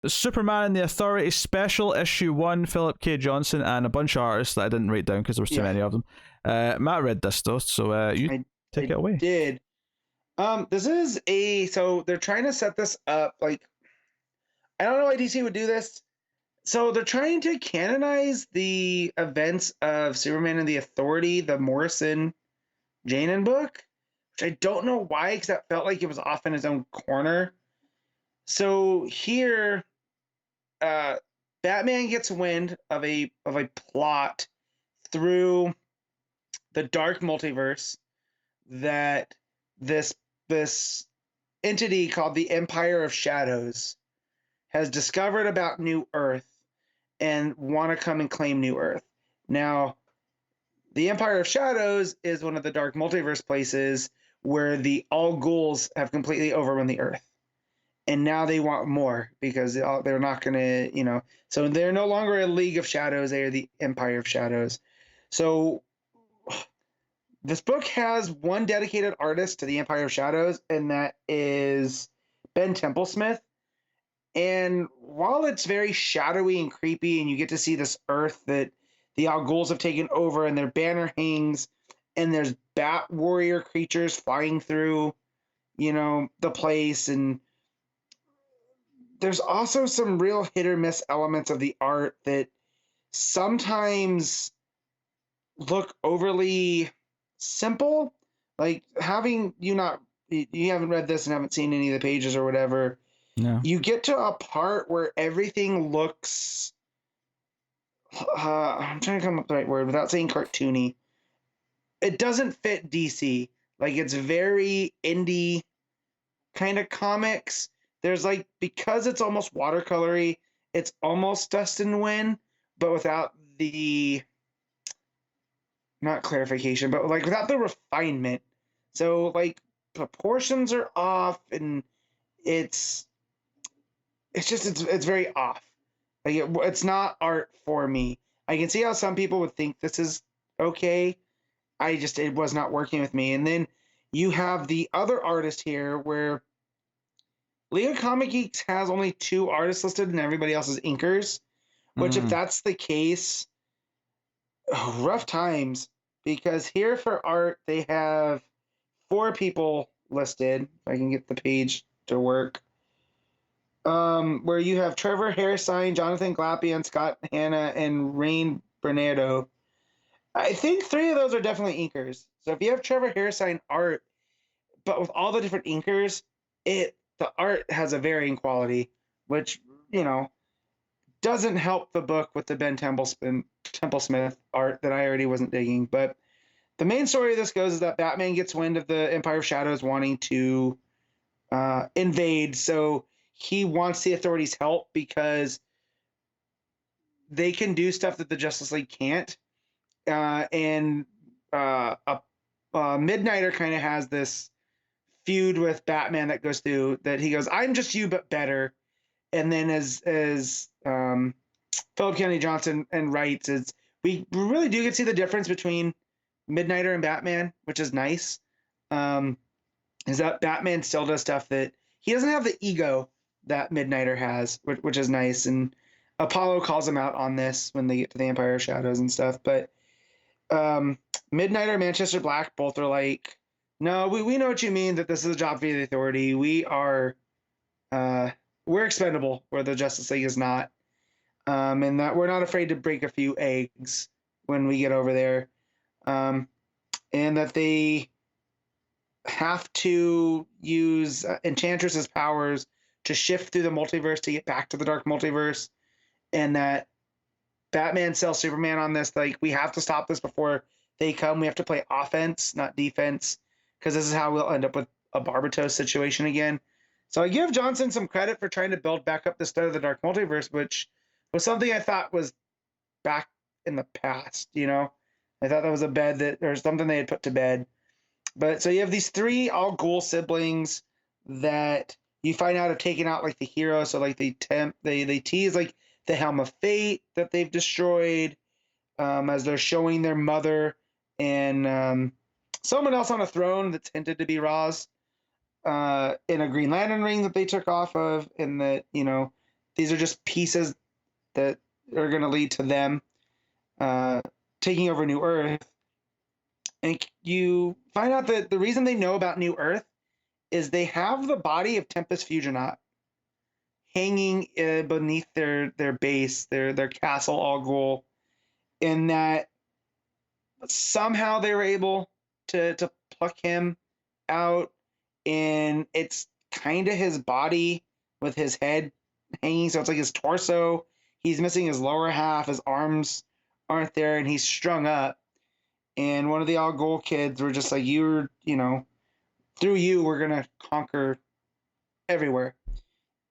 Superman and the Authority Special Issue 1, Philip K. Johnson, and a bunch of artists that I didn't write down because there was too many of them. Matt read this though, so you take it away. Did. This is so they're trying to set this up, like, I don't know why DC would do this. So they're trying to canonize the events of Superman and the Authority, the Morrison Janin book, which I don't know why, because that felt like it was off in his own corner. So here, Batman gets wind of a plot through the dark multiverse that this entity called the Empire of Shadows has discovered about New Earth and want to come and claim New Earth. Now, the Empire of Shadows is one of the dark multiverse places where the All Ghouls have completely overrun the Earth. And now they want more because they're not going to, so they're no longer a League of Shadows. They are the Empire of Shadows. So this book has one dedicated artist to the Empire of Shadows, and that is Ben Templesmith. And while it's very shadowy and creepy, and you get to see this Earth that the Al Ghouls have taken over, and their banner hangs, and there's bat warrior creatures flying through, the place, and there's also some real hit or miss elements of the art that sometimes look overly simple. Like having you haven't read this and haven't seen any of the pages or whatever. No. You get to a part where everything looks, I'm trying to come up with the right word without saying cartoony. It doesn't fit DC. Like, it's very indie kind of comics. There's because it's almost watercolory, it's almost Dust and Wind, but without the, not clarification, but without the refinement. So proportions are off, and it's very off. It's not art for me. I can see how some people would think this is okay. It was not working with me. And then you have the other artist here where League of Comic Geeks has only 2 artists listed and everybody else is inkers, which if that's the case, rough times, because here for art, they have 4 people listed. If I can get the page to work. Where you have Trevor Hairsine, Jonathan Glapion, Scott Hanna, and Rain Bernardo. I think 3 of those are definitely inkers. So if you have Trevor Hairsine art, but with all the different inkers, the art has a varying quality, which, doesn't help the book with the Ben Templesmith art that I already wasn't digging. But the main story of this goes is that Batman gets wind of the Empire of Shadows wanting to invade, so he wants the Authority's help because they can do stuff that the Justice League can't. And Midnighter kind of has this feud with Batman that goes through that he goes, "I'm just you, but better." And then as Philip Kennedy Johnson writes, we really do get to see the difference between Midnighter and Batman, which is nice. Is that Batman still does stuff that he doesn't have the ego that Midnighter has, which is nice. And Apollo calls him out on this when they get to the Empire of Shadows and stuff. But Midnighter and Manchester Black both are like, no, we know what you mean, that this is a job for the Authority. We're expendable where the Justice League is not. And that we're not afraid to break a few eggs when we get over there. And that they have to use Enchantress's powers to shift through the multiverse to get back to the dark multiverse. And that Batman sells Superman on this, we have to stop this before they come. We have to play offense, not defense, because this is how we'll end up with a Barbatos situation again. So I give Johnson some credit for trying to build back up the start of the dark multiverse, which was something I thought was back in the past, I thought that was a bed that, or something they had put to bed. But so you have these 3 All Ghoul siblings that you find out have taken out the hero. So they tease the Helm of Fate that they've destroyed, as they're showing their mother and someone else on a throne that's hinted to be Ra's in a Green Lantern ring that they took off of, and that these are just pieces that are going to lead to them taking over New Earth. And you find out that the reason they know about New Earth is they have the body of Tempest Fuginaut hanging beneath their base, their castle Al Ghul, in that somehow they were able to pluck him out, and it's kind of his body with his head hanging, so it's like his torso. He's missing his lower half, his arms aren't there, and he's strung up. And one of the Al Ghul kids were just like, through you, we're gonna conquer everywhere.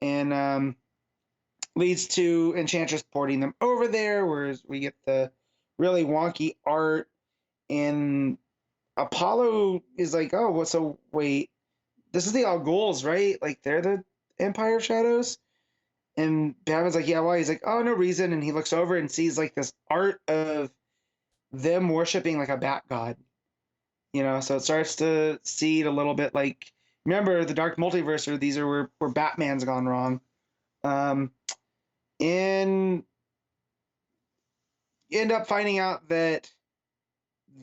And leads to Enchantress porting them over there, whereas we get the really wonky art. And Apollo is like, oh, well, so wait, this is the Al Ghuls, right? Like, they're the Empire of Shadows? And Batman's like, yeah, why? He's like, oh, no reason. And he looks over and sees like this art of them worshiping like a bat god. So it starts to seed a little bit like, remember the Dark Multiverse, or these are where Batman's gone wrong. And you end up finding out that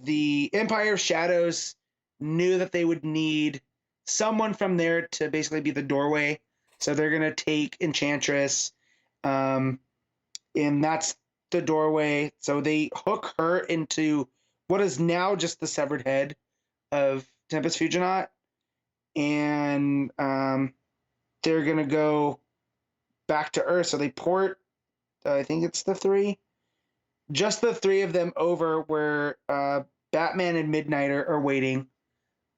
the Empire of Shadows knew that they would need someone from there to basically be the doorway. So they're going to take Enchantress, and that's the doorway. So they hook her into what is now just the severed head of Tempest Fuginaut, and they're going to go back to Earth. So they port, I think it's the three of them over where Batman and Midnighter are waiting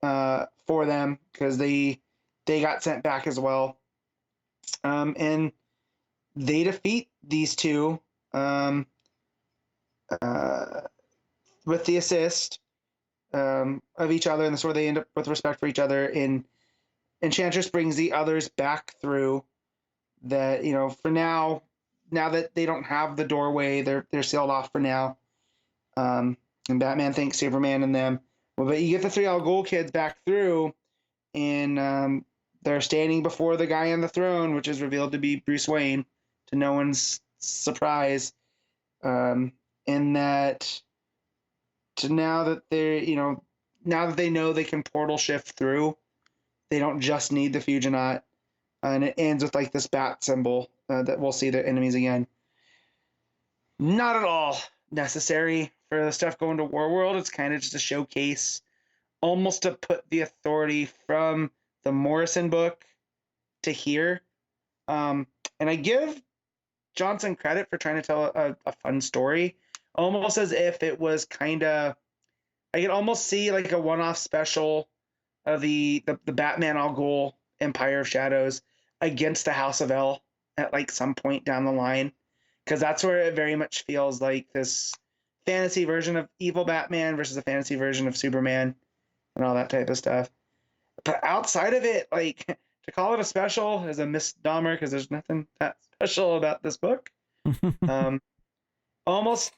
for them, because they got sent back as well. And they defeat these two with the assist of each other, and that's where they end up with respect for each other. And Enchantress brings the others back through that, for now that they don't have the doorway, they're sealed off for now. And Batman thanks Superman and them. Well, but you get the three Al Ghul kids back through, and they're standing before the guy on the throne, which is revealed to be Bruce Wayne, to no one's surprise. In that, now that they know they can portal shift through, they don't just need the Fuginaut. And it ends with like this bat symbol that we'll see their enemies again. Not at all necessary for the stuff going to Warworld. It's kind of just a showcase, almost to put the authority from the Morrison book to here. And I give Johnson credit for trying to tell a fun story, almost as if it was kind of, I could almost see like a one-off special of the Batman Al Ghul Empire of Shadows against the House of L at like some point down the line, because that's where it very much feels like this fantasy version of evil Batman versus a fantasy version of Superman and all that type of stuff. But outside of it, like, to call it a special is a misnomer, because there's nothing that special about this book. Almost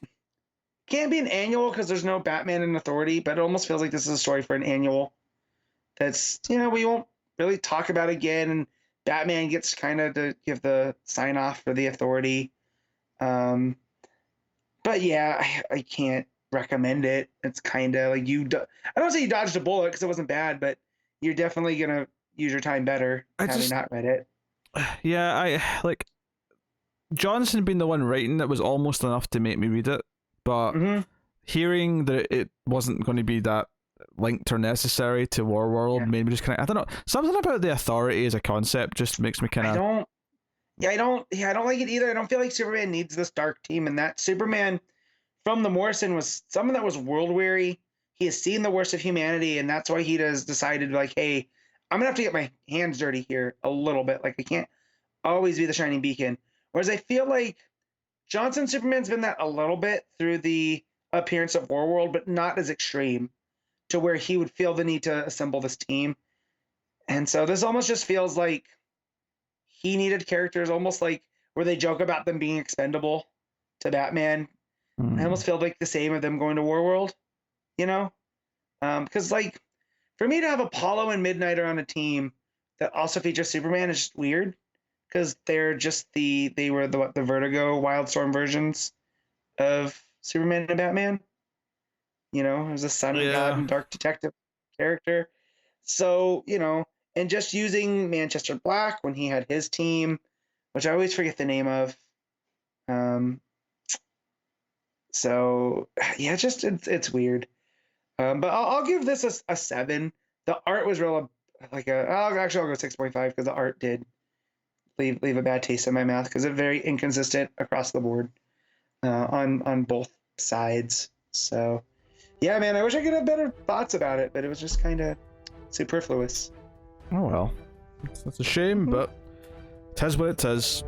can't be an annual because there's no Batman and Authority, but it almost feels like this is a story for an annual that's, we won't really talk about again, and Batman gets kind of to give the sign off for the Authority. But yeah, I can't recommend it. It's kind of like I don't say you dodged a bullet because it wasn't bad, but you're definitely gonna use your time better having not read it. Yeah, I like Johnson being the one writing it was almost enough to make me read it, but hearing that it wasn't going to be that linked or necessary to Warworld made me just kind of, I don't know, something about the Authority as a concept just makes me kind of. I don't like it either. I don't feel like Superman needs this dark team, and that Superman from the Morrison was someone that was world weary. He has seen the worst of humanity, and that's why he has decided, like, hey, I'm gonna have to get my hands dirty here a little bit. Like, I can't always be the shining beacon. Whereas I feel like Johnson Superman's been that a little bit through the appearance of Warworld, but not as extreme to where he would feel the need to assemble this team. And so this almost just feels like he needed characters almost like where they joke about them being expendable to Batman. I almost feel like the same of them going to Warworld, because like for me to have Apollo and Midnighter on a team that also features Superman is just weird, because they were the Vertigo Wildstorm versions of Superman and Batman. You know, it was a sun and God and dark detective character. So, you know, and just using Manchester Black when he had his team, which I always forget the name of. So yeah, just it's weird. But I'll give this a 7. The art was real I'll go 6.5 because the art did leave a bad taste in my mouth because it's very inconsistent across the board on both sides. So yeah, man, I wish I could have better thoughts about it, but it was just kind of superfluous. Oh well, that's a shame, but it is what it is.